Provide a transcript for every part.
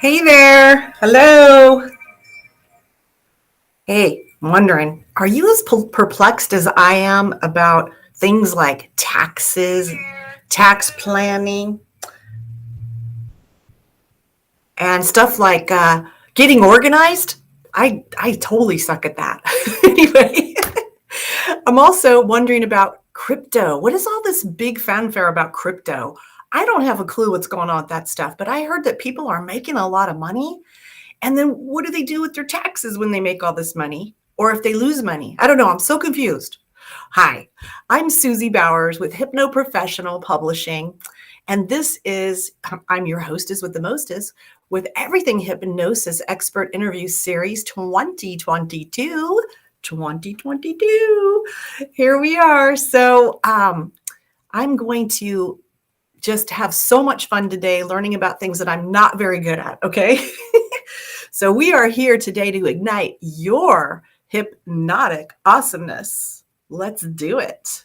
Hey there. Hello. Hey, I'm wondering, are you as perplexed as I am about things like taxes, tax planning, and stuff like getting organized? I totally suck at that. Anyway, I'm also wondering about crypto. What is all this big fanfare about crypto? I don't have a clue what's going on with that stuff, but I heard that people are making a lot of money. And then what do they do with their taxes when they make all this money? Or if they lose money? I don't know. I'm so confused. Hi, I'm Suzie Bowers with HypnoProfessional Publishing. And this is, I'm your hostess with the mostest with Everything Hypnosis Expert Interview Series 2022. 2022. Here we are. So I'm going to just have so much fun today learning about things that I'm not very good at. Okay. So we are here today to ignite your hypnotic awesomeness. Let's do it.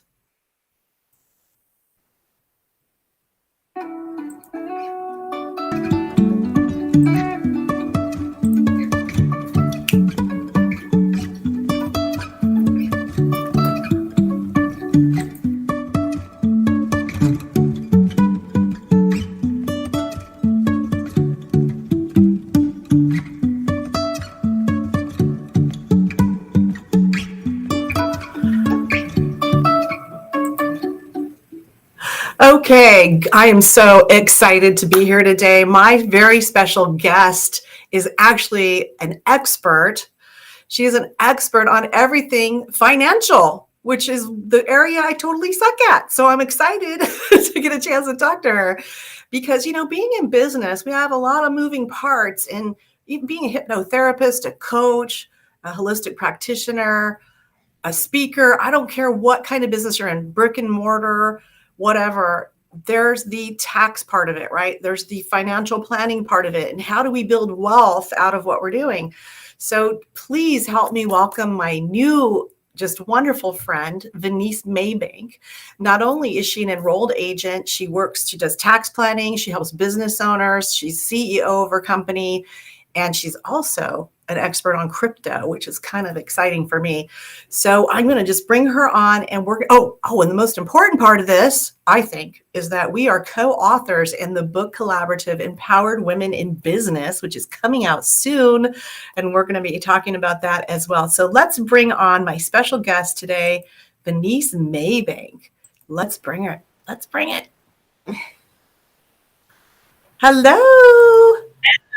Okay, I am so excited to be here today. My very special guest is actually an expert. She is an expert on everything financial, which is the area I totally suck at. So I'm excited to get a chance to talk to her because, being in business, we have a lot of moving parts, and being a hypnotherapist, a coach, a holistic practitioner, a speaker, I don't care what kind of business you're in, brick and mortar, whatever, there's the tax part of it, right? There's the financial planning part of it. And how do we build wealth out of what we're doing? So please help me welcome my new, just wonderful friend, Venise Maybank. Not only is she an enrolled agent, she does tax planning, she helps business owners, she's CEO of her company, and she's also an expert on crypto, which is kind of exciting for me. So I'm going to just bring her on and and the most important part of this, I think, is that we are co-authors in the book collaborative Empowered Women in Business, which is coming out soon. And we're going to be talking about that as well. So let's bring on my special guest today, Venise Maybank. Let's bring her. Let's bring it. Hello.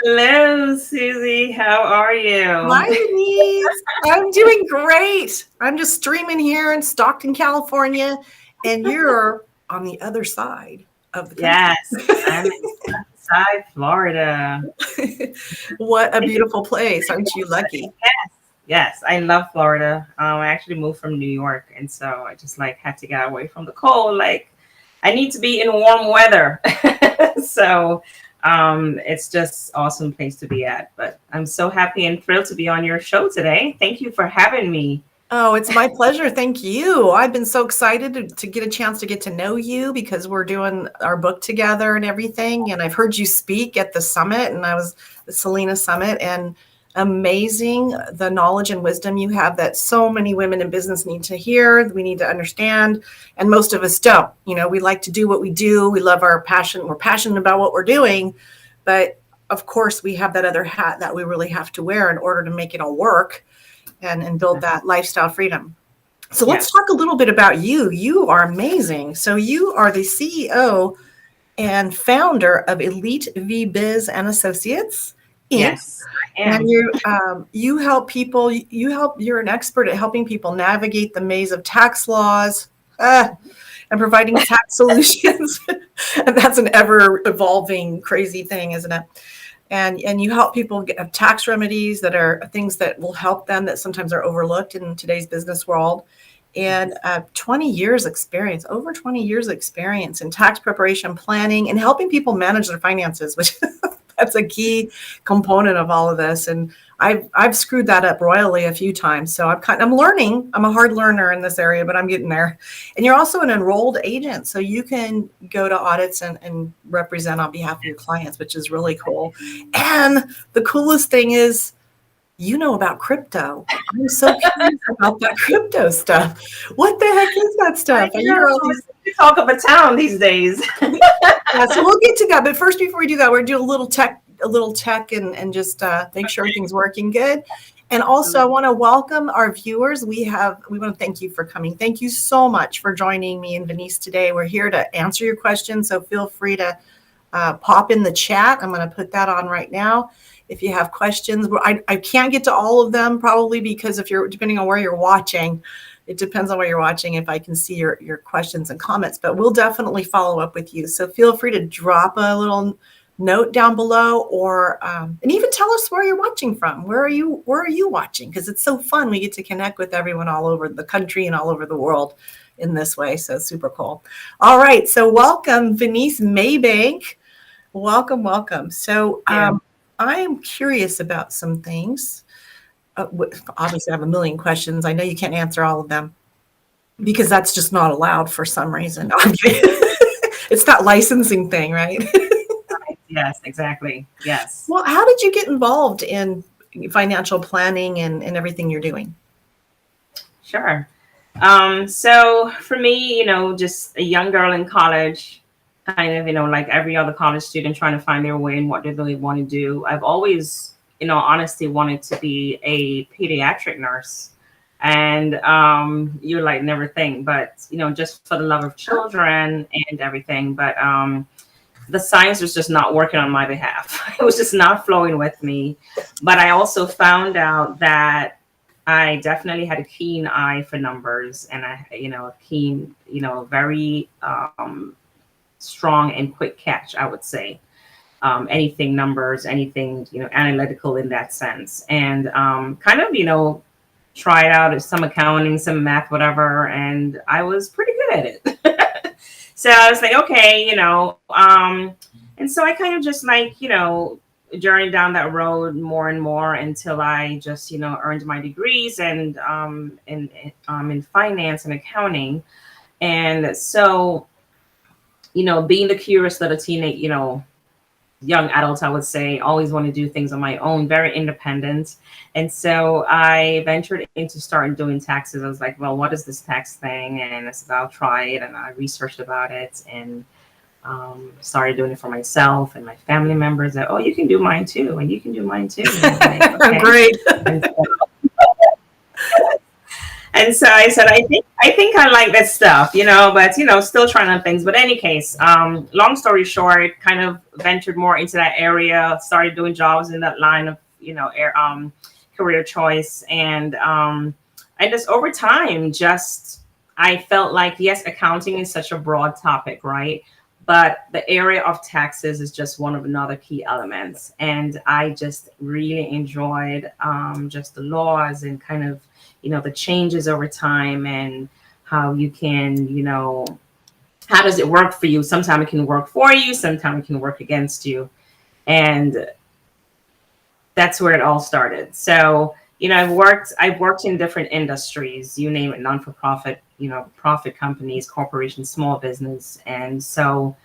Hello, Suzie. How are you? Hi, Denise. I'm doing great. I'm just streaming here in Stockton, California, and you're on the other side of the country. Yes, I'm in Southside, Florida. What a beautiful place. Aren't you lucky? Yes, I love Florida. I actually moved from New York, and so I just had to get away from the cold. I need to be in warm weather. So it's just awesome place to be at. But I'm so happy and thrilled to be on your show today. Thank you for having me. Oh, it's my pleasure. Thank you. I've been so excited to get a chance to get to know you because we're doing our book together and everything. And I've heard you speak at the summit, and I was the Selena Summit, and amazing the knowledge and wisdom you have that so many women in business need to hear. We need to understand. And most of us don't. We like to do what we do. We love our passion. We're passionate about what we're doing. But of course, we have that other hat that we really have to wear in order to make it all work and build that lifestyle freedom. So let's talk a little bit about you. You are amazing. So you are the CEO and founder of Elite V Biz and Associates, Inc. Yes, I am. And you help people. You're an expert at helping people navigate the maze of tax laws and providing tax solutions. And that's an ever evolving, crazy thing, isn't it? And you help people get tax remedies that are things that will help them that sometimes are overlooked in today's business world. And 20 years experience, over 20 years experience in tax preparation, planning, and helping people manage their finances, which That's a key component of all of this. And I've screwed that up royally a few times. So I'm learning. I'm a hard learner in this area, but I'm getting there. And you're also an enrolled agent. So you can go to audits and represent on behalf of your clients, which is really cool. And the coolest thing is, you know about crypto. I'm so curious about that crypto stuff. What the heck is that stuff? I hear all these. We talk of a town these days. Yeah, so we'll get to that. But first, before we do that, we're doing a little tech and just make sure everything's working good. And also, I want to welcome our viewers. We want to thank you for coming. Thank you so much for joining me and Venise today. We're here to answer your questions, so feel free to pop in the chat. I'm going to put that on right now. If you have questions, I can't get to all of them probably because depending on where you're watching, it depends on where you're watching if I can see your questions and comments, but we'll definitely follow up with you. So feel free to drop a little note down below or and even tell us where you're watching from. Where are you watching? Because it's so fun. We get to connect with everyone all over the country and all over the world in this way. So super cool. All right. So welcome, Venise Maybank. Welcome. So I am curious about some things. Obviously, I have a million questions. I know you can't answer all of them because that's just not allowed for some reason. It's that licensing thing, right? Yes, exactly. Yes. Well, how did you get involved in financial planning and everything you're doing? Sure. So for me, just a young girl in college, kind of, like every other college student trying to find their way and what do they want to do. I've always, honestly wanted to be a pediatric nurse. And you like never think, but, just for the love of children and everything. But the science was just not working on my behalf. It was just not flowing with me. But I also found out that I definitely had a keen eye for numbers and a keen, very strong and quick catch, I would say. Anything numbers, anything, analytical in that sense. And kind of, tried out some accounting, some math, whatever. And I was pretty good at it. So I was like, okay, and so I kind of just journeyed down that road more and more until I just, earned my degrees and in finance and accounting. And so, being the curious little teenage, young adult, I would say, always want to do things on my own, very independent. And so I ventured into starting doing taxes. I was like, well, what is this tax thing? And I said, I'll try it. And I researched about it and started doing it for myself and my family members. That, oh, you can do mine too. And you can do mine too. And like, okay. Great. And so I said, I think I like this stuff, but, still trying on things. But in any case, long story short, kind of ventured more into that area, started doing jobs in that line of, career choice. And just over time, I felt like, yes, accounting is such a broad topic, right? But the area of taxes is just one of another key elements. And I just really enjoyed just the laws and kind of, the changes over time and how you can, how does it work for you? Sometimes it can work for you. Sometimes it can work against you. And that's where it all started. So, I've worked in different industries, you name it, non-for-profit, profit companies, corporations, small business. And so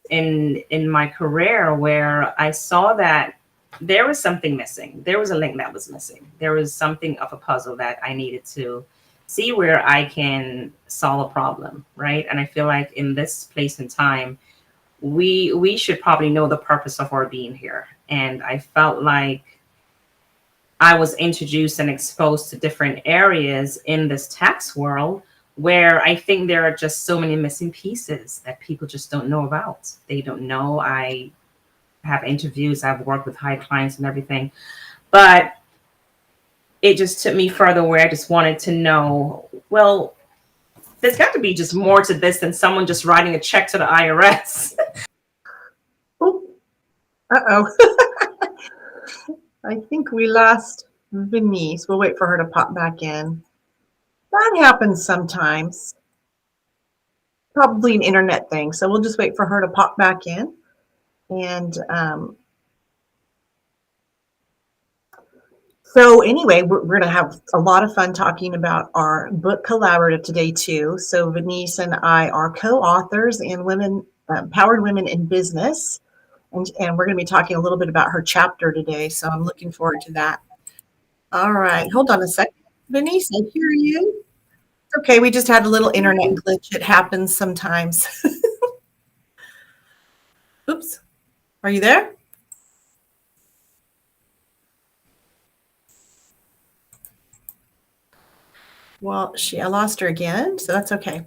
in my career where I saw that there was something missing. There was a link that was missing. There was something of a puzzle that I needed to see where I can solve a problem, right? And I feel like in this place and time, we should probably know the purpose of our being here. And I felt like I was introduced and exposed to different areas in this tax world where I think there are just so many missing pieces that people just don't know about. They don't know. I have interviews, I've worked with high clients and everything, but it just took me further where I just wanted to know, well, there's got to be just more to this than someone just writing a check to the IRS. Uh-oh. I think we lost Venise. We'll wait for her to pop back in. That happens sometimes. probably an internet thing. So we'll just wait for her to pop back in. And so anyway, we're going to have a lot of fun talking about our book collaborative today too. So Venise and I are co-authors in Women, Empowered Women in Business. And we're going to be talking a little bit about her chapter today. So I'm looking forward to that. All right. Hold on a second. Venise, I hear you. Okay, we just had a little internet glitch. It happens sometimes. Oops. Are you there? Well, I lost her again, so that's okay.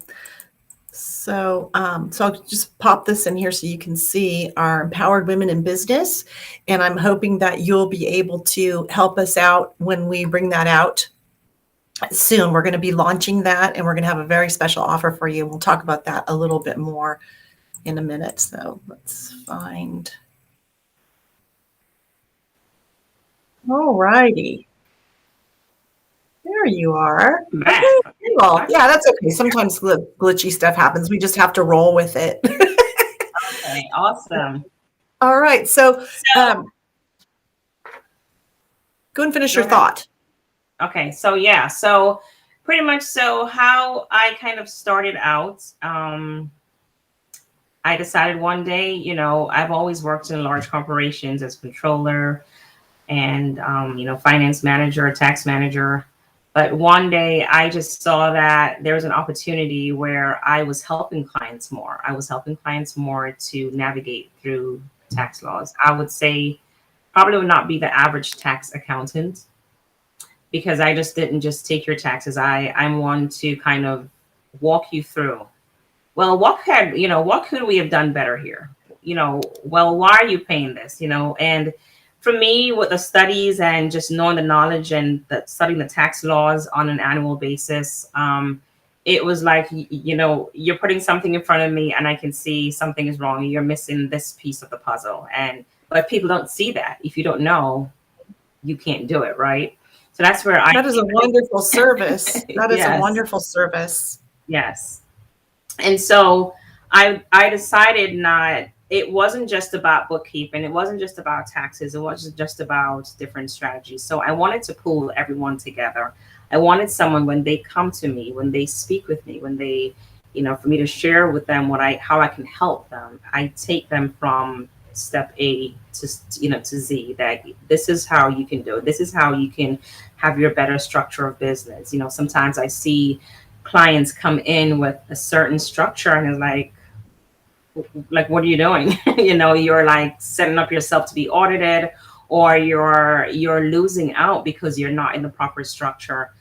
So I'll just pop this in here so you can see our Empowered Women in Business. And I'm hoping that you'll be able to help us out when we bring that out soon. We're going to be launching that, and we're going to have a very special offer for you. We'll talk about that a little bit more in a minute. So let's find. All righty. There you are. Okay. Well, yeah, that's okay. Sometimes glitchy stuff happens. We just have to roll with it. Okay, awesome. All right. So go and finish your thought. Okay. So yeah. So pretty much so how I kind of started out, I decided one day, you know, I've always worked in large corporations as controller and, you know, finance manager, tax manager. But one day I just saw that there was an opportunity where I was helping clients more. I was helping clients more to navigate through tax laws. I would say probably would not be the average tax accountant, because I just didn't just take your taxes. I'm one to kind of walk you through. Well, what could we have done better here? You know, well, why are you paying this? You know, and for me, with the studies and just knowing the knowledge and studying the tax laws on an annual basis, it was like, you know, you're putting something in front of me and I can see something is wrong. You're missing this piece of the puzzle. But people don't see that. If you don't know, you can't do it, right? So that's where that is a wonderful service. That is yes. a wonderful service. Yes. And so I decided it wasn't just about bookkeeping. It wasn't just about taxes. It wasn't just about different strategies. So I wanted to pull everyone together. I wanted someone, when they come to me, when they speak with me, when they, you know, for me to share with them how I can help them. I take them from step A to, you know, to Z, that this is how you can do it. This is how you can have your better structure of business. You know, sometimes I see clients come in with a certain structure and it's like, what are you doing? You know, you're like setting up yourself to be audited, or you're losing out because you're not in the proper structure.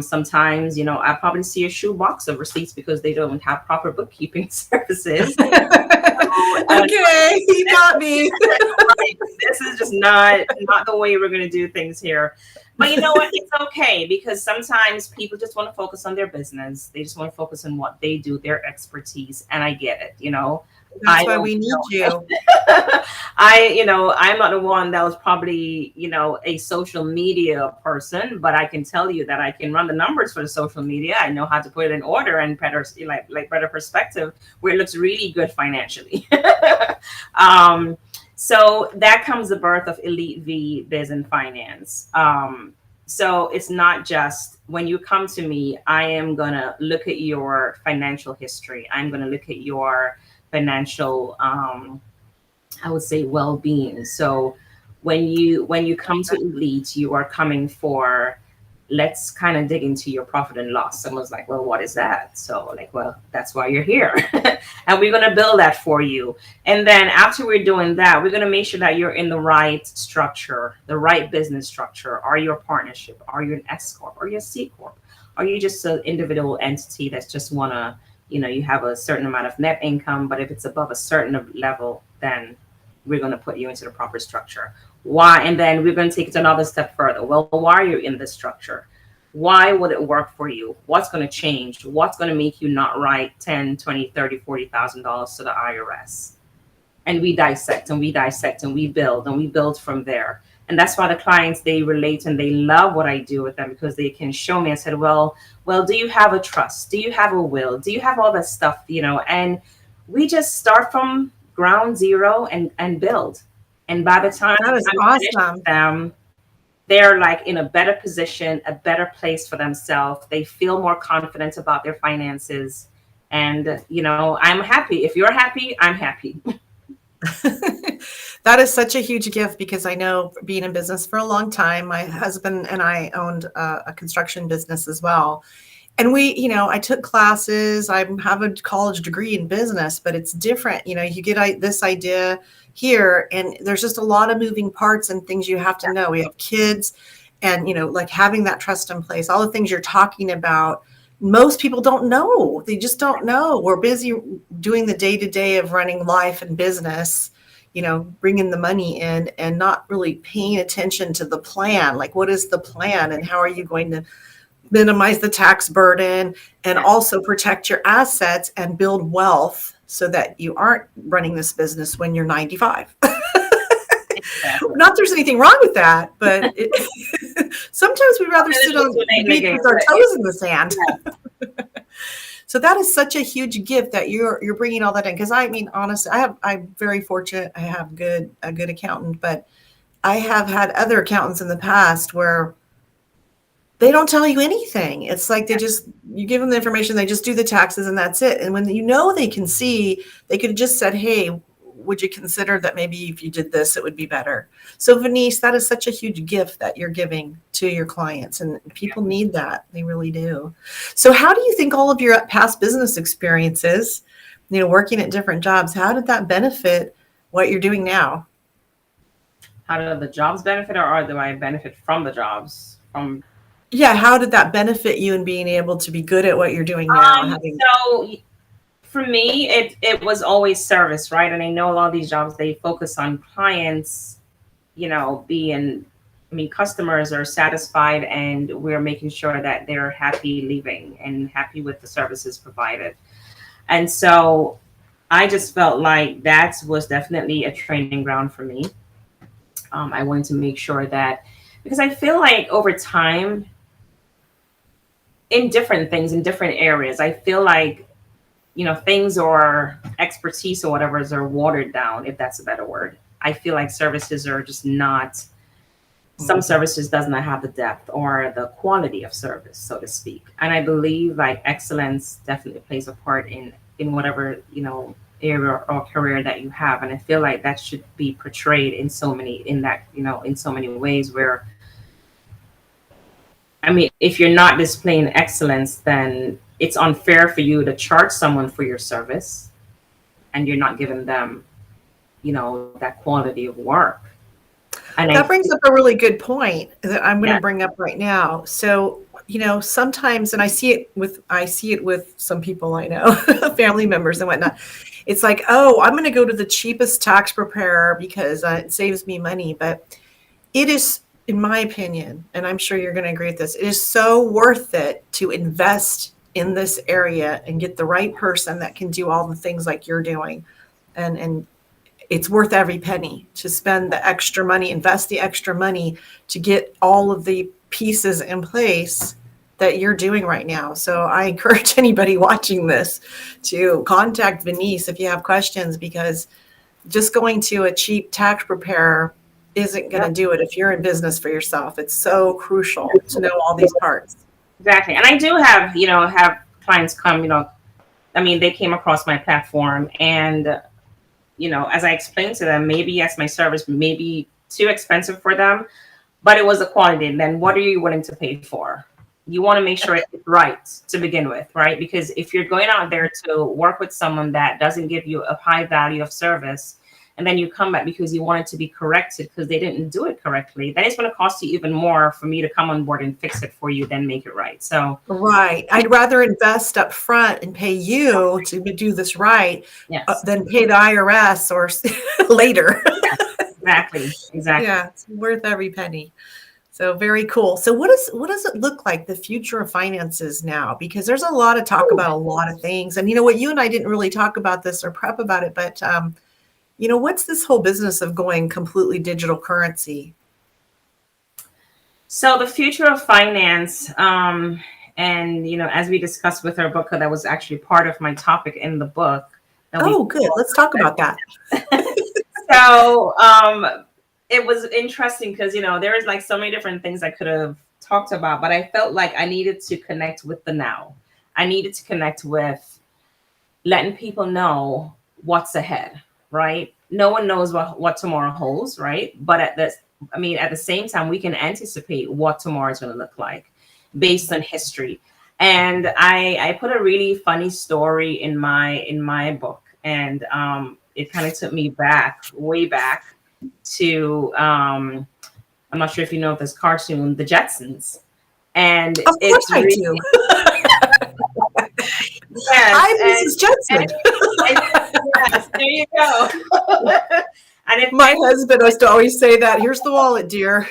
Sometimes, you know, I probably see a shoebox of receipts because they don't have proper bookkeeping services. Okay, you got me. This is just not the way we're going to do things here. But you know what? It's okay, because sometimes people just want to focus on their business. They just want to focus on what they do, their expertise. And I get it, you know. That's why we need you. I'm not the one that was probably, you know, a social media person, but I can tell you that I can run the numbers for the social media. I know how to put it in order and better, like better perspective where it looks really good financially. So that comes the birth of Elite V Biz and Finance. So it's not just when you come to me, I am going to look at your financial history. I'm going to look at your financial, I would say, well-being. So when you come to Elite, you are coming for, let's kind of dig into your profit and loss. Someone's like, well, what is that? So like, well, that's why you're here. And we're going to build that for you. And then after we're doing that, we're going to make sure that you're in the right structure, the right business structure. Are you a partnership? Are you an S Corp? Are you a C Corp? Are you just an individual entity that's just want to, you know, you have a certain amount of net income, but if it's above a certain level, then we're going to put you into the proper structure. Why? And then we're going to take it another step further. Well, why are you in this structure? Why would it work for you? What's going to change? What's going to make you not write $10, $20, $30, $40,000 to the IRS? And we dissect and we dissect and we build from there. And that's why the clients, they relate and they love what I do with them, because they can show me. I said, well, do you have a trust? Do you have a will? Do you have all that stuff? And we just start from ground zero and build. And by the time That is I'm finished with awesome. them, they're like in a better position, a better place for themselves. They feel more confident about their finances. And, I'm happy. If you're happy, I'm happy. That is such a huge gift, because I know, being in business for a long time, my husband and I owned a construction business as well. And I took classes. I have a college degree in business, but it's different. You get this idea here, and there's just a lot of moving parts and things you have to know. We have kids, and, like, having that trust in place, all the things you're talking about, most people don't know. They just don't know. We're busy doing the day to day of running life and business, bringing the money in, and not really paying attention to the plan. Like, what is the plan, and how are you going to minimize the tax burden, and also protect your assets and build wealth, so that you aren't running this business when you're 95. Exactly. Not there's anything wrong with that, but sometimes we'd rather sit on the beach with our toes in the sand. So that is such a huge gift that you're bringing all that in. Because I mean, honestly, I'm very fortunate. I have a good accountant, but I have had other accountants in the past where they don't tell you anything. It's like you give them the information, they just do the taxes, and that's it. And when they can see, they could have just said, hey, would you consider that maybe if you did this, it would be better? So Venise, that is such a huge gift that you're giving to your clients, and people need that. They really do. So how do you think all of your past business experiences, working at different jobs, how did that benefit what you're doing now? How do the jobs benefit, or do I benefit from the jobs? Yeah, how did that benefit you in being able to be good at what you're doing now? So for me, it was always service, right? And I know a lot of these jobs, they focus on clients, customers are satisfied, and we're making sure that they're happy leaving and happy with the services provided. And so I just felt like that was definitely a training ground for me. I wanted to make sure that, because I feel like over time, in different things, in different areas, I feel like, things or expertise or whatever are watered down, if that's a better word. I feel like services are just not, some services does not have the depth or the quality of service, so to speak. And I believe like excellence definitely plays a part in whatever, area or career that you have. And I feel like that should be portrayed in so many ways, where, if you're not displaying excellence, then it's unfair for you to charge someone for your service and you're not giving them, that quality of work. And that brings up a really good point that I'm going to bring up right now. So, sometimes, and I see it with some people I know, family members and whatnot. It's like, oh, I'm going to go to the cheapest tax preparer because it saves me money. But it is, in my opinion, and I'm sure you're going to agree with this, it is so worth it to invest in this area and get the right person that can do all the things like you're doing. And it's worth every penny to spend the extra money, invest the extra money to get all of the pieces in place that you're doing right now. So I encourage anybody watching this to contact Venise if you have questions, because just going to a cheap tax preparer isn't going to do it if you're in business for yourself. It's so crucial to know all these parts. Exactly. And I do have, have clients come, they came across my platform, and, as I explained to them, maybe yes, my service may be too expensive for them, but it was the quality. And then what are you willing to pay for? You want to make sure it's right to begin with, right? Because if you're going out there to work with someone that doesn't give you a high value of service, and then you come back because you want it to be corrected because they didn't do it correctly, then it's going to cost you even more for me to come on board and fix it for you than make it right. So right, I'd rather invest up front and pay you to do this right, than pay the IRS or later. Exactly. Yeah, it's worth every penny. So very cool. So what does it look like, the future of finances now? Because there's a lot of talk about a lot of things. And what, you and I didn't really talk about this or prep about it, but what's this whole business of going completely digital currency? So the future of finance, and as we discussed with our book, that was actually part of my topic in the book that we. Oh, good. Let's talk about that. So it was interesting because there is like so many different things I could have talked about, but I felt like I needed to connect with the now. I needed to connect with letting people know what's ahead, right? No one knows what tomorrow holds, right? But at the same time, we can anticipate what tomorrow is going to look like based on history. And I put a really funny story in my book, and it kind of took me back, way back to I'm not sure if you know this cartoon, The Jetsons, and Of course it's I really do. yes, I'm Mrs. Judson. and yes, there you go. And if My husband used to always say that. Here's the wallet, dear.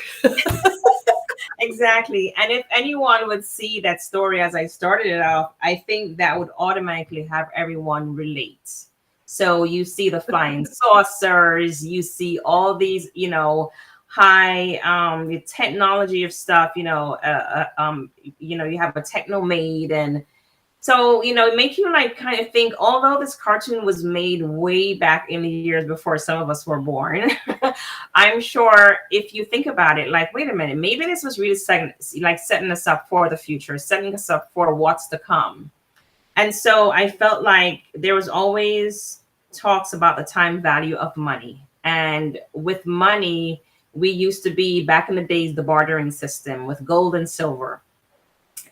exactly, and if anyone would see that story as I started it off, I think that would automatically have everyone relate. So you see the flying saucers, you see all these, high the technology of stuff, you have a techno maid, and so, it makes you like kind of think, although this cartoon was made way back in the years before some of us were born, I'm sure if you think about it, like, wait a minute, maybe this was really setting us up for the future, setting us up for what's to come. And so I felt like there was always talks about the time value of money. And with money, we used to be back in the days, the bartering system with gold and silver.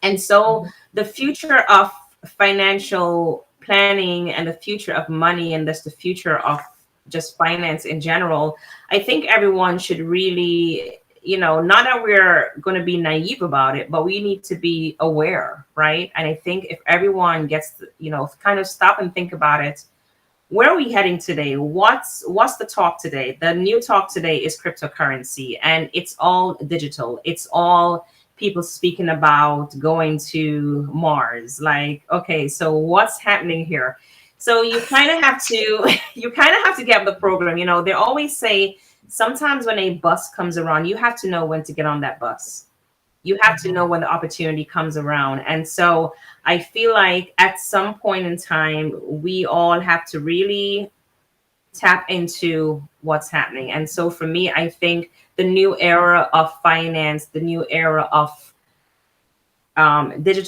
And so the future of financial planning and the future of money and thus the future of just finance in general, I think everyone should really, not that we're going to be naive about it, but we need to be aware, right? And I think if everyone gets, kind of stop and think about it, where are we heading today? What's the talk today? The new talk today is cryptocurrency, and it's all digital. It's all people speaking about going to Mars. Like, okay, so what's happening here? So you kind of have to get the program. They always say sometimes when a bus comes around, you have to know when to get on that bus. You have to know when the opportunity comes around. And so I feel like at some point in time, we all have to really tap into what's happening. And so for me, I think the new era of finance, the new era of digital